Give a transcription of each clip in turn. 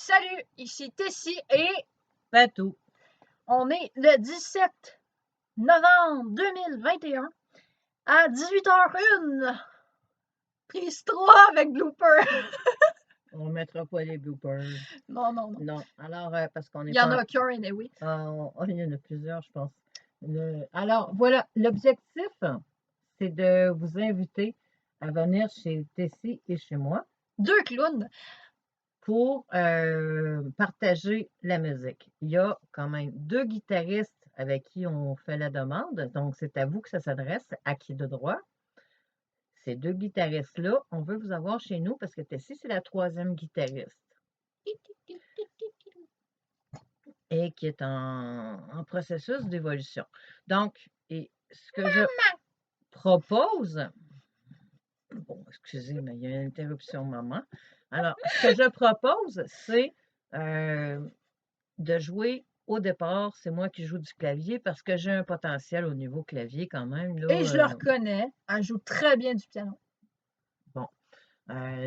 Salut, ici Tessie et Patou. on est le 17 novembre 2021 à 18h01. Prise 3 avec blooper. On ne mettra pas les bloopers. Non. Non. Alors, parce qu'on Il est y en pas. a qu'un, anyway. Il y en a plusieurs, je pense. Alors, voilà. L'objectif, c'est de vous inviter à venir chez Tessie et chez moi 2 clowns. pour partager la musique. Il y a quand même 2 guitaristes avec qui on fait la demande. Donc, c'est à vous que ça s'adresse, à qui de droit. Ces 2 guitaristes-là, on veut vous avoir chez nous parce que Tessie, c'est la 3e guitariste et qui est en processus d'évolution. Donc, et ce que je propose, bon, excusez, mais il y a une interruption, maman. Alors, ce que je propose, c'est de jouer au départ, c'est moi qui joue du clavier parce que j'ai un potentiel au niveau clavier quand même. Là, Et je le reconnais, elle joue très bien du piano. Bon,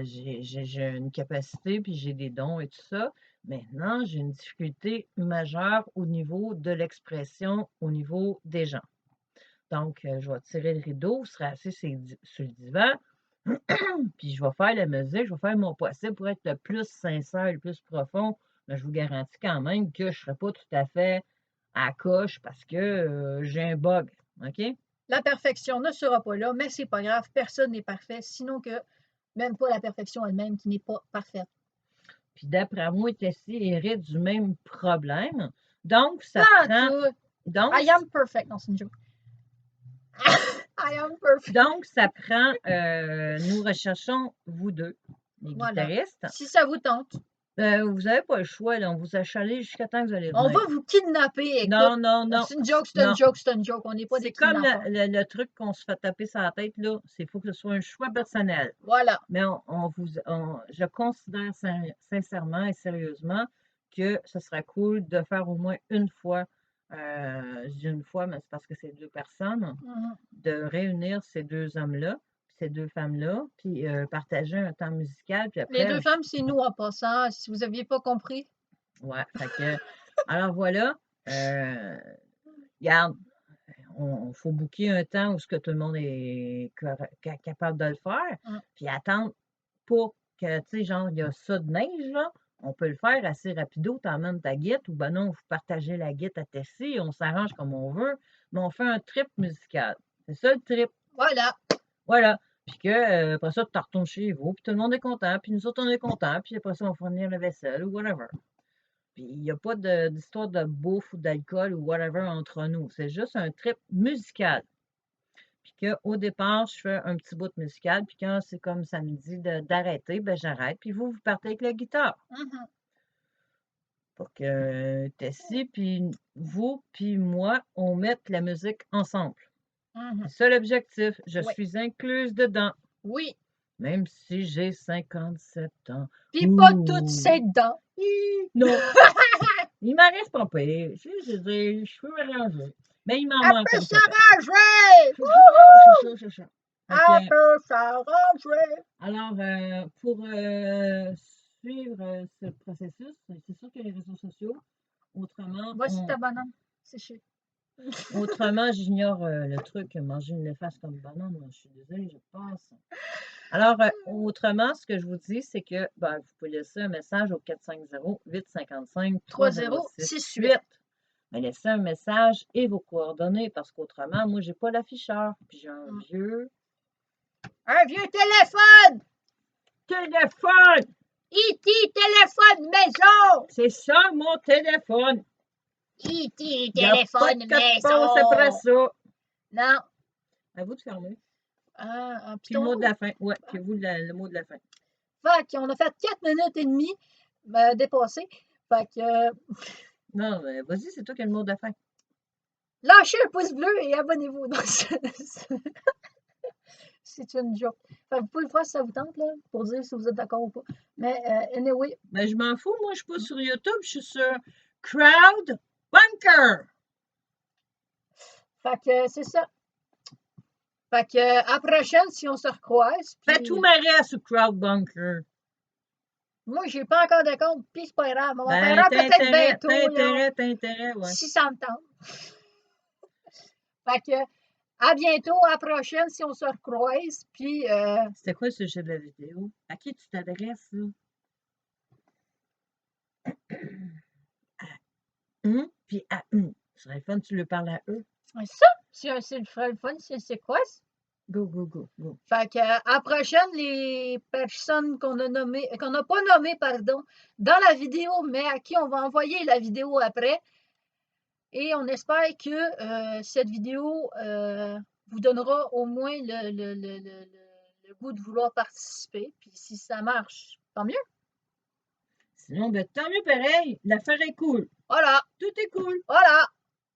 j'ai une capacité, puis j'ai des dons et tout ça. Maintenant, j'ai une difficulté majeure au niveau de l'expression, au niveau des gens. Donc, je vais tirer le rideau, vous serez assis sur le divan, puis je vais faire la musique, je vais faire mon possible pour être le plus sincère, le plus profond, mais je vous garantis quand même que je ne serai pas tout à fait à coche parce que j'ai un bug, OK? La perfection ne sera pas là, mais c'est pas grave, personne n'est parfait, sinon que même pas la perfection elle-même qui n'est pas parfaite. Puis d'après moi, Tessie hérite du même problème. Donc, ça Pas prend. tout. Donc, I am perfect. Non, c'est une joke. I am perfect. donc ça prend. Nous recherchons vous deux, les Voilà. guitaristes. Si ça vous tente, Vous n'avez pas le choix, là. On vous a chalé jusqu'à temps que vous allez on va venir. vous kidnapper. Écoute, Non. c'est une joke, c'est Non. une joke, c'est une joke. On n'est pas des C'est comme kidnappeurs. le truc qu'on se fait taper sur la tête, là. Il faut que ce soit un choix personnel. Voilà. Mais je considère sincèrement et sérieusement que ce serait cool de faire au moins une fois, je dis une fois, mais c'est parce que c'est 2 personnes, de réunir ces 2 hommes-là, ces 2 femmes-là, puis partager un temps musical, puis Les après, 2 femmes, c'est nous en passant, si vous n'aviez pas compris. ouais, fait que, alors voilà, regarde, on faut booker un temps où ce que tout le monde est capable de le faire, puis attendre pour que, tu sais, genre, il y a ça de neige, là, on peut le faire assez rapido, t'emmènes ta guitare, ou ben non, vous partagez la guitare à Tessie, on s'arrange comme on veut, mais on fait un trip musical. C'est ça le trip. Voilà. Voilà. Puis que, après ça, tu retournes chez vous, puis tout le monde est content, puis nous autres, on est contents, puis après ça, on va fournir la vaisselle ou whatever. Puis il n'y a pas d'histoire de bouffe ou d'alcool ou whatever entre nous. C'est juste un trip musical. Puis qu'au départ, je fais un petit bout de musical, puis quand c'est comme ça me dit d'arrêter, ben j'arrête, puis vous partez avec la guitare. Pour que Tessie, puis vous, puis moi, on mette la musique ensemble. C'est ça l'objectif. Je suis incluse dedans. Oui. Même si j'ai 57 ans. Puis pas toutes ces dents. Non. Il m'en reste pas pire. Je peux m'arranger. Mais il m'en Elle manque peut un peu. s'arranger! C'est ça. Elle peut s'arranger! Alors, pour suivre ce processus, c'est sûr que les réseaux sociaux, autrement, Voici ta banane séchée. autrement, j'ignore le truc, manger une efface comme banane. Je suis désolée, je passe. Alors, autrement, ce que je vous dis, c'est que ben, vous pouvez laisser un message au 450-855-3068. Mais laissez un message et vos coordonnées parce qu'autrement, moi, j'ai pas l'afficheur. Puis j'ai un vieux téléphone! téléphone! E.T. téléphone maison! C'est ça, mon téléphone! E.T. Il y a pas téléphone de réponse après maison! ça. Non. À vous de fermer. Puis le mot de la fin. Ouais, puis vous, le mot de la fin. Fait qu'on a fait 4 minutes et demie dépassées. Fait que. Non, vas-y, c'est toi qui as le mot de la fin. Lâchez un pouce bleu et abonnez-vous. C'est une joke. Fait que vous pouvez le faire si ça vous tente, là, pour dire si vous êtes d'accord ou pas. Mais anyway. Ben, je m'en fous. Moi, je suis pas sur YouTube. Je suis sur Crowd Bunker. Fait que c'est ça. Fait que à la prochaine, si on se recroise. Fais tout marrer sur Crowd Bunker. Moi, j'ai pas encore de compte, puis c'est pas grave. On va Ben, faire un peut-être bientôt, là, t'as intérêt, ouais. si ça me tente. Fait que, à bientôt, à la prochaine, si on se recroise, puis C'était quoi le sujet de la vidéo? À qui tu t'adresses, là? Puis à Ce serait le fun, tu lui parles à eux. ça, c'est le fun, c'est quoi ça? Go, go, go, go. Fait que, à la prochaine, les personnes qu'on n'a pas nommées, pardon, dans la vidéo, mais à qui on va envoyer la vidéo après. Et on espère que cette vidéo vous donnera au moins le goût de vouloir participer. Puis si ça marche, tant mieux. Sinon, ben, tant mieux pareil. L'affaire est cool. Voilà, Tout est cool. voilà.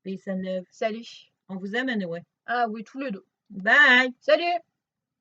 Peace and love. Salut. On vous aime, anyway. Ah oui, tous les deux. Bye! Salut!